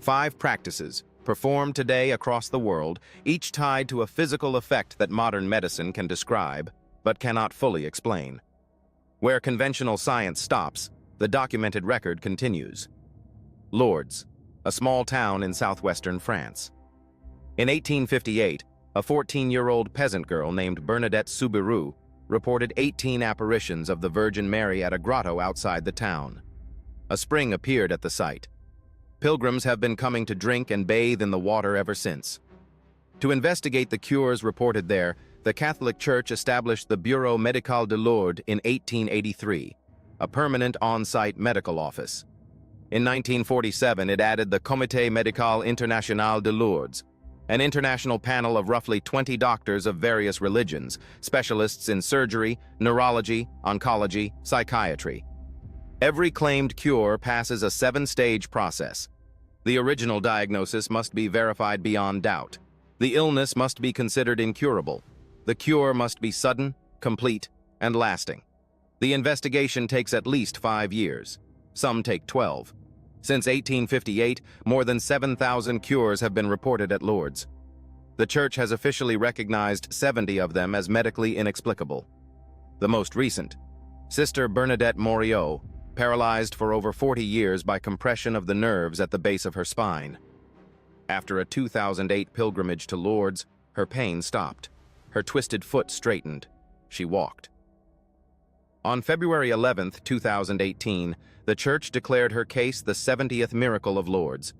5 practices, performed today across the world, each tied to a physical effect that modern medicine can describe, but cannot fully explain. Where conventional science stops, the documented record continues. Lourdes, a small town in southwestern France. In 1858, a 14-year-old peasant girl named Bernadette Moriau reported 18 apparitions of the Virgin Mary at a grotto outside the town. A spring appeared at the site. Pilgrims have been coming to drink and bathe in the water ever since. To investigate the cures reported there, the Catholic Church established the Bureau Médical de Lourdes in 1883, a permanent on-site medical office. In 1947, it added the Comité Médical International de Lourdes, an international panel of roughly 20 doctors of various religions, specialists in surgery, neurology, oncology, psychiatry. Every claimed cure passes a 7-stage process. The original diagnosis must be verified beyond doubt. The illness must be considered incurable. The cure must be sudden, complete, and lasting. The investigation takes at least 5 years. Some take 12. Since 1858, more than 7,000 cures have been reported at Lourdes. The Church has officially recognized 70 of them as medically inexplicable. The most recent, Sister Bernadette Moriau, paralyzed for over 40 years by compression of the nerves at the base of her spine. After a 2008 pilgrimage to Lourdes, her pain stopped. Her twisted foot straightened. She walked. On February 11, 2018, the Church declared her case the 70th miracle of Lourdes.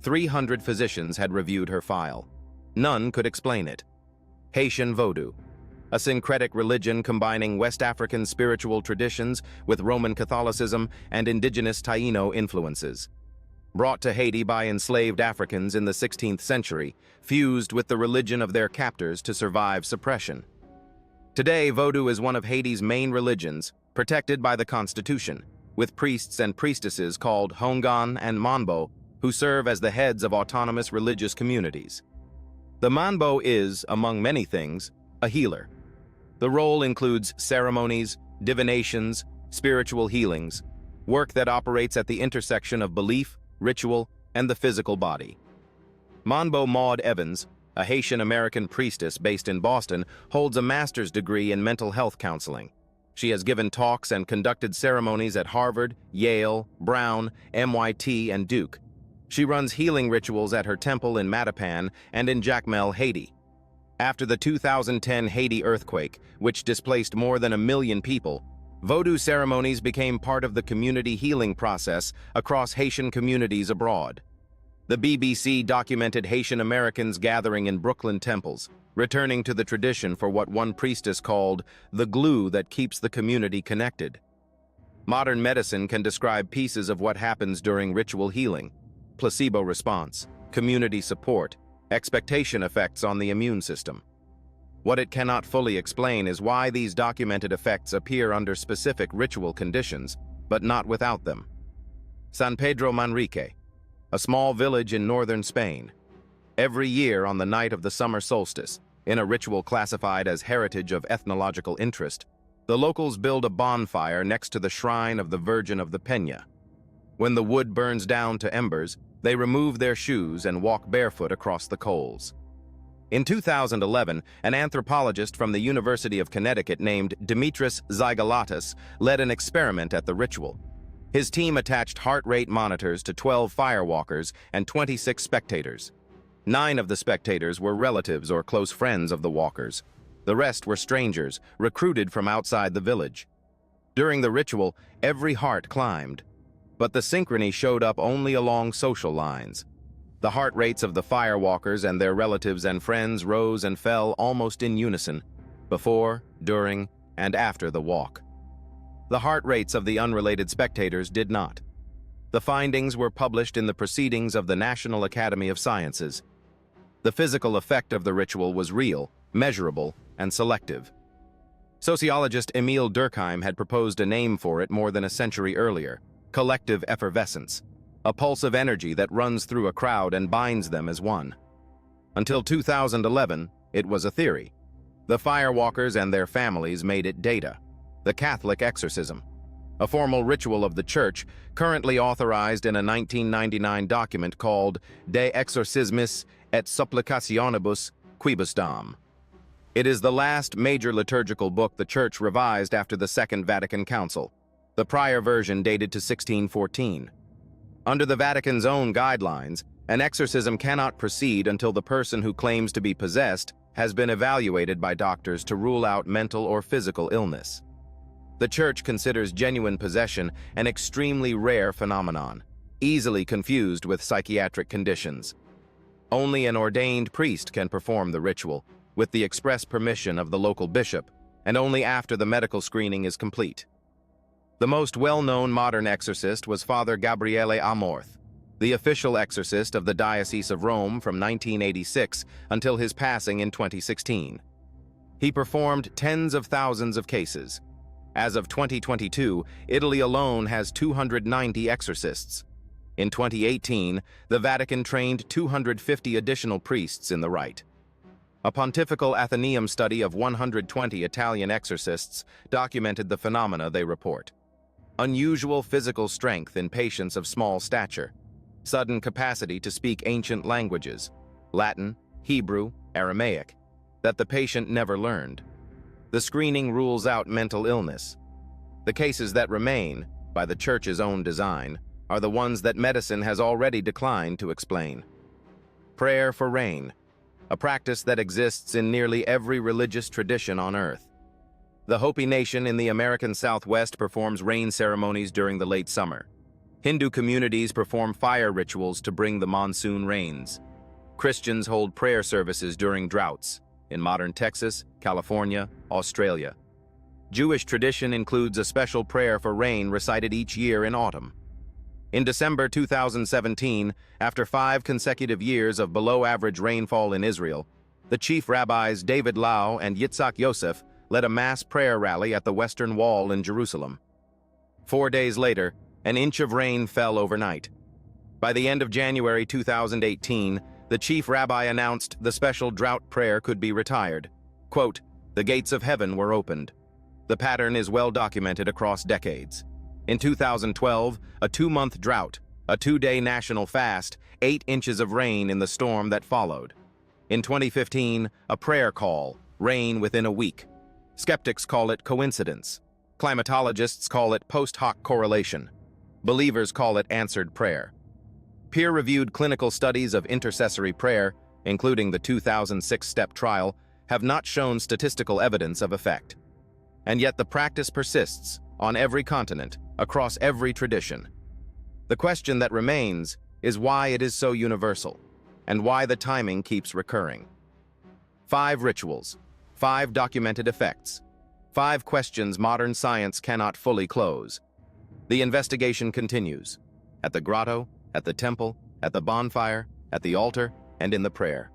300 physicians had reviewed her file. None could explain it. Haitian Vodou, a syncretic religion combining West African spiritual traditions with Roman Catholicism and Indigenous Taíno influences. Brought to Haiti by enslaved Africans in the 16th century, fused with the religion of their captors to survive suppression. Today, Vodou is one of Haiti's main religions, protected by the Constitution, with priests and priestesses called houngan and Manbo, who serve as the heads of autonomous religious communities. The Manbo is, among many things, a healer. The role includes ceremonies, divinations, spiritual healings, work that operates at the intersection of belief, ritual, and the physical body. Manbo Maude Evans, a Haitian-American priestess based in Boston, holds a master's degree in mental health counseling. She has given talks and conducted ceremonies at Harvard, Yale, Brown, MIT, and Duke. She runs healing rituals at her temple in Mattapan and in Jacmel, Haiti. After the 2010 Haiti earthquake, which displaced more than 1 million people, Vodou ceremonies became part of the community healing process across Haitian communities abroad. The BBC documented Haitian Americans gathering in Brooklyn temples, returning to the tradition for what one priestess called the glue that keeps the community connected. Modern medicine can describe pieces of what happens during ritual healing: placebo response, community support, expectation effects on the immune system. What it cannot fully explain is why these documented effects appear under specific ritual conditions, but not without them. San Pedro Manrique, a small village in northern Spain. Every year on the night of the summer solstice, in a ritual classified as heritage of ethnological interest, the locals build a bonfire next to the shrine of the Virgin of the Peña. When the wood burns down to embers, they remove their shoes and walk barefoot across the coals. In 2011, an anthropologist from the University of Connecticut named Dimitris Xygalatas led an experiment at the ritual. His team attached heart rate monitors to 12 firewalkers and 26 spectators. 9 of the spectators were relatives or close friends of the walkers. The rest were strangers, recruited from outside the village. During the ritual, every heart climbed, but the synchrony showed up only along social lines. The heart rates of the firewalkers and their relatives and friends rose and fell almost in unison, before, during, and after the walk. The heart rates of the unrelated spectators did not. The findings were published in the Proceedings of the National Academy of Sciences. The physical effect of the ritual was real, measurable, and selective. Sociologist Emile Durkheim had proposed a name for it more than a century earlier: collective effervescence, a pulse of energy that runs through a crowd and binds them as one. Until 2011, it was a theory. The firewalkers and their families made it data: the Catholic exorcism. a formal ritual of the Church currently authorized in a 1999 document called De Exorcismis et Supplicationibus Quibus Dom. It is the last major liturgical book the Church revised after the Second Vatican Council. The prior version dated to 1614. Under the Vatican's own guidelines, an exorcism cannot proceed until the person who claims to be possessed has been evaluated by doctors to rule out mental or physical illness. The Church considers genuine possession an extremely rare phenomenon, easily confused with psychiatric conditions. Only an ordained priest can perform the ritual, with the express permission of the local bishop, and only after the medical screening is complete. The most well-known modern exorcist was Father Gabriele Amorth, the official exorcist of the Diocese of Rome from 1986 until his passing in 2016. He performed tens of thousands of cases. As of 2022, Italy alone has 290 exorcists. In 2018, the Vatican trained 250 additional priests in the rite. A Pontifical Athenaeum study of 120 Italian exorcists documented the phenomena they report. Unusual physical strength in patients of small stature, sudden capacity to speak ancient languages, Latin, Hebrew, Aramaic, that the patient never learned. The screening rules out mental illness. The cases that remain, by the Church's own design, are the ones that medicine has already declined to explain. Prayer for rain, a practice that exists in nearly every religious tradition on earth. The Hopi Nation in the American Southwest performs rain ceremonies during the late summer. Hindu communities perform fire rituals to bring the monsoon rains. Christians hold prayer services during droughts in modern Texas, California, Australia. Jewish tradition includes a special prayer for rain recited each year in autumn. In December 2017, after 5 consecutive years of below-average rainfall in Israel, the chief rabbis David Lau and Yitzhak Yosef led a mass prayer rally at the Western Wall in Jerusalem. 4 days later, an inch of rain fell overnight. By the end of January 2018, the chief rabbi announced the special drought prayer could be retired. Quote, "The gates of heaven were opened." The pattern is well documented across decades. In 2012, a 2-month drought, a 2-day national fast, 8 inches of rain in the storm that followed. In 2015, a prayer call, rain within a week. Skeptics call it coincidence. Climatologists call it post hoc correlation. Believers call it answered prayer. Peer-reviewed clinical studies of intercessory prayer, including the 2006 STEP trial, have not shown statistical evidence of effect. And yet the practice persists on every continent, across every tradition. The question that remains is why it is so universal, and why the timing keeps recurring. 5 rituals, 5 documented effects, 5 questions modern science cannot fully close. The investigation continues, at the grotto, at the temple, at the bonfire, at the altar, and in the prayer.